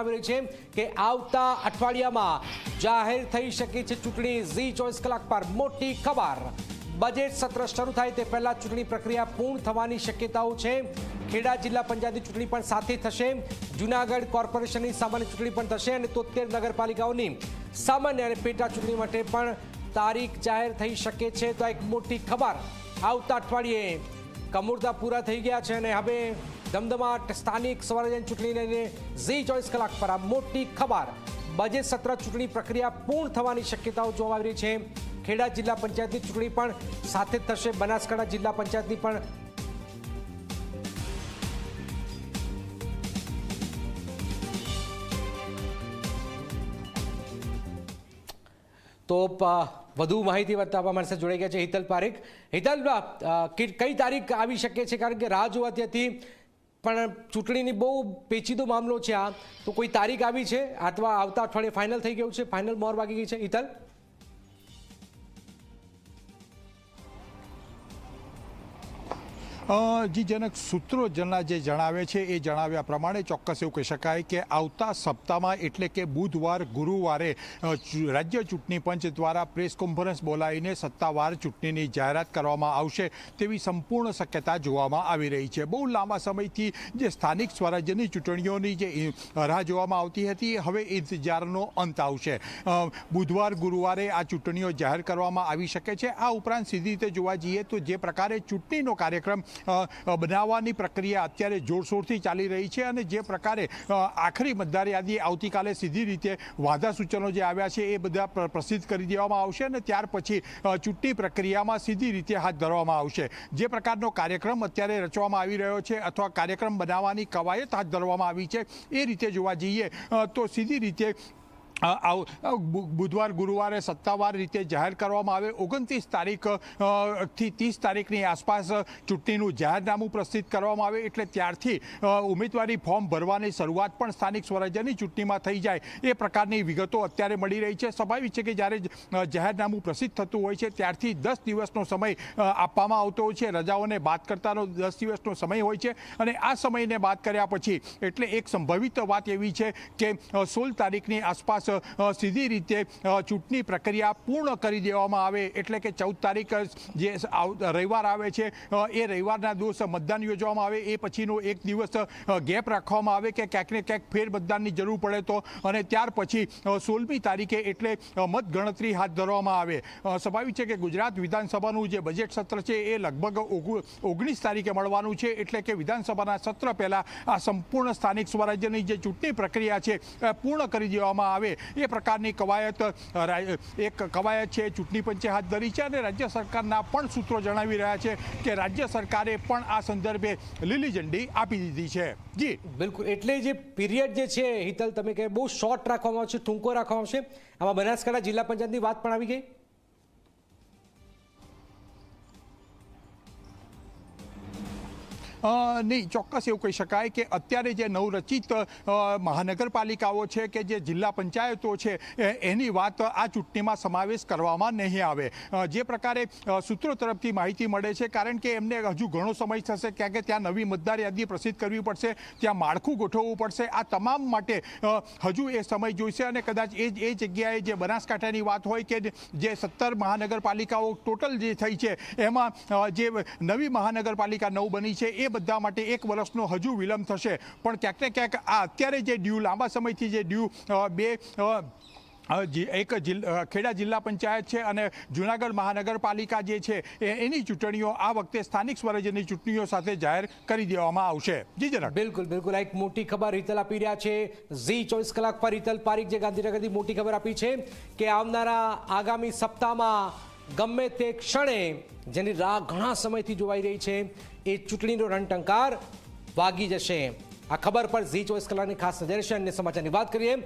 આવી રહી છે કે આવતા અઠવાડિયામાં જાહેર થઈ શકે છે ચૂંટણી। ઝી 24 કલાક પર મોટી ખબર। બજેટ સત્ર શરૂ થાય તે પહેલા ચૂંટણી પ્રક્રિયા પૂર્ણ થવાની શક્યતાઓ છે। ખેડા જિલ્લા પંચાયતની ચૂંટણી પણ સાથે થશે। જૂનાગઢ કોર્પોરેશનની સામાન્ય ચૂંટણી પણ થશે અને 73 નગરપાલિકાઓની સામાન્ય અને પેટા ચૂંટણી માટે પણ તારીખ જાહેર થઈ શકે છે। તો એક મોટી ખબર, આવતા અઠવાડિયે કમુરદા પૂરા થઈ ગયા છે અને હવે ધમધમાટ સ્થાનિક સ્વરાજ્યની ચૂંટણી લઈને ઝી 24 કલાક પર આ મોટી ખબર। બજેટ સત્ર ચૂંટણી પ્રક્રિયા પૂર્ણ થવાની શક્યતાઓ જોવા આવી રહી છે। ખેડા જિલ્લા પંચાયતની ચૂંટણી પણ સાથે જ થશે। બનાસકાંઠા જિલ્લા પંચાયતની પણ તો વધુ માહિતી આપવા અમારી સાથે જોડાઈ ગયા છે હિતલ પારેખ। હિતલ, કઈ તારીખ આવી શકે છે? કારણ કે રાહ જોવાતી હતી પણ ચૂંટણીની બહુ પેચીદો મામલો છે આ, તો કોઈ તારીખ આવી છે અથવા આવતા અઠવાડિયે ફાઇનલ થઈ ગયું છે, ફાઇનલ મોહર વાગી ગઈ છે? હિતલ, જી જનક, સૂત્રો જે જણાવે છે એ જણાવ્યા પ્રમાણે ચોક્કસ એવું કહી શકાય કે આવતા સપ્તાહમાં એટલે કે બુધવાર ગુરુવારે રાજ્ય ચૂંટણી પંચ દ્વારા પ્રેસ કોન્ફરન્સ બોલાવીને સત્તાવાર ચૂંટણીની જાહેરાત કરવામાં આવશે તેવી સંપૂર્ણ શક્યતા જોવામાં આવી રહી છે। બહુ લાંબા સમયથી જે સ્થાનિક સ્વરાજ્યની ચૂંટણીઓની જે રાહ જોવામાં આવતી હતી, હવે ઇંતજારનો અંત આવશે। બુધવાર ગુરુવારે આ ચૂંટણીઓ જાહેર કરવામાં આવી શકે છે। આ ઉપરાંત સીધી રીતે જોવા જઈએ તો જે પ્રકારે ચૂંટણીનો કાર્યક્રમ બનાવવાની પ્રક્રિયા અત્યારે જોરશોરથી ચાલી રહી છે અને જે પ્રકારે આખરી મતદાર યાદી આવતીકાલે સીધી રીતે વાંધા સૂચનો જે આવ્યા છે એ બધા પ્રસિદ્ધ કરી દેવામાં આવશે અને ત્યાર પછી ચૂંટણી પ્રક્રિયામાં સીધી રીતે હાથ ધરવામાં આવશે। જે પ્રકારનો કાર્યક્રમ અત્યારે રચવામાં આવી રહ્યો છે અથવા કાર્યક્રમ બનાવવાની કવાયત હાથ ધરવામાં આવી છે એ રીતે જોવા જઈએ તો સીધી રીતે બુધવાર ગુરુવારે સત્તાવાર રીતે જાહેર કરવામાં આવે। 29 તારીખ થી 30 તારીખની આસપાસ ચૂંટણીનું જાહેરનામું પ્રસિદ્ધ કરવામાં આવે એટલે ત્યારથી ઉમેદવારી ફોર્મ ભરવાની શરૂઆત પણ સ્થાનિક સ્વરાજ્યની ચૂંટણીમાં થઈ જાય એ પ્રકારની વિગતો અત્યારે મળી રહી છે। સ્વાભાવિક છે કે જ્યારે જાહેરનામું પ્રસિદ્ધ થતું હોય છે ત્યારથી 10 દિવસનો સમય આપવામાં આવતો હોય છે, રજાઓને બાદ કરતાનો 10 દિવસનો સમય હોય છે અને આ સમયને બાદ કર્યા પછી એટલે એક સંભવિત વાત એવી છે કે 16 તારીખની આસપાસ સીધી રીતે ચૂંટણી પ્રક્રિયા પૂર્ણ કરી દેવામાં આવે એટલે કે 14 તારીખ જે રવિવાર આવે છે એ રવિવારના દિવસ મતદાન યોજવામાં આવે, એ પછીનો એક દિવસ ગેપ રાખવામાં આવે કે ક્યાંક ને ક્યાંક ફેર મતદાનની જરૂર પડે તો, અને ત્યાર પછી 16મી તારીખે એટલે મતગણતરી હાથ ધરવામાં આવે। સ્વાભાવિક છે કે ગુજરાત વિધાનસભાનું જે બજેટ સત્ર છે એ લગભગ 19 તારીખે મળવાનું છે એટલે કે વિધાનસભાના સત્ર પહેલાં આ સંપૂર્ણ સ્થાનિક સ્વરાજ્યની જે ચૂંટણી પ્રક્રિયા છે પૂર્ણ કરી દેવામાં આવે એ પ્રકારની કવાયત છે ચૂંટણી પંચે હાથ ધરી છે અને રાજ્ય સરકારના પણ સૂત્રો જણાવી રહ્યા છે કે રાજ્ય સરકારે પણ આ સંદર્ભે લીલી ઝંડી આપી દીધી છે। જી બિલકુલ, એટલે જે પીરિયડ જે છે હિતલ, તમે કહે બહુ શોર્ટ રાખવામાં આવશે, ટૂંકો રાખવામાં આવશે। આમાં બનાસકાંઠા જિલ્લા પંચાયતની વાત પણ આવી ગઈ। નહીં, ચોક્કસ એવું કહી શકાય કે અત્યારે જે નવરચિત મહાનગરપાલિકાઓ છે કે જે જિલ્લા પંચાયતો છે એની વાત આ ચૂંટણીમાં સમાવેશ કરવામાં નહીં આવે। જે પ્રકારે સૂત્રો તરફથી માહિતી મળે છે, કારણ કે એમને હજુ ઘણો સમય થશે, કારણ કે ત્યાં નવી મતદાર યાદી પ્રસિદ્ધ કરવી પડશે, ત્યાં માળખું ગોઠવવું પડશે, આ તમામ માટે હજુ એ સમય જોઈશે અને કદાચ એ જગ્યાએ જે બનાસકાંઠાની વાત હોય કે જે 17 મહાનગરપાલિકાઓ ટોટલ જે થઈ છે એમાં જે નવી મહાનગરપાલિકા 9 બની છે એ બધા માટે 1 વર્ષનો હજુ વિલંબ થશે। પણ ક્યાંક ને ક્યાંક આ અત્યારે જે ડ્યુ લાંબા સમયથી જે ડ્યુ એક ખેડા જિલ્લા પંચાયત છે અને જૂનાગઢ મહાનગરપાલિકા જે છે એની ચૂંટણીઓ આ વખતે સ્થાનિક સ્વરાજ્યની ચૂંટણીઓ સાથે જાહેર કરી દેવામાં આવશે। જી જરા, બિલકુલ બિલકુલ, એક મોટી ખબર હિતલ આપી રહ્યા છે ઝી 24 કલાક પર। હિતલ પારીખ જે ગાંધીનગરથી મોટી ખબર આપી છે કે આવનારા આગામી સપ્તાહમાં ગમે તે ક્ષણે જેની રાહ ઘણા સમયથી જોવાઈ રહી છે એ ચૂંટણીનો રણટંકાર વાગી જશે। આ ખબર પર ઝી 24 કલાકની ખાસ નજર છે। અન્ય સમાચારની વાત કરીએ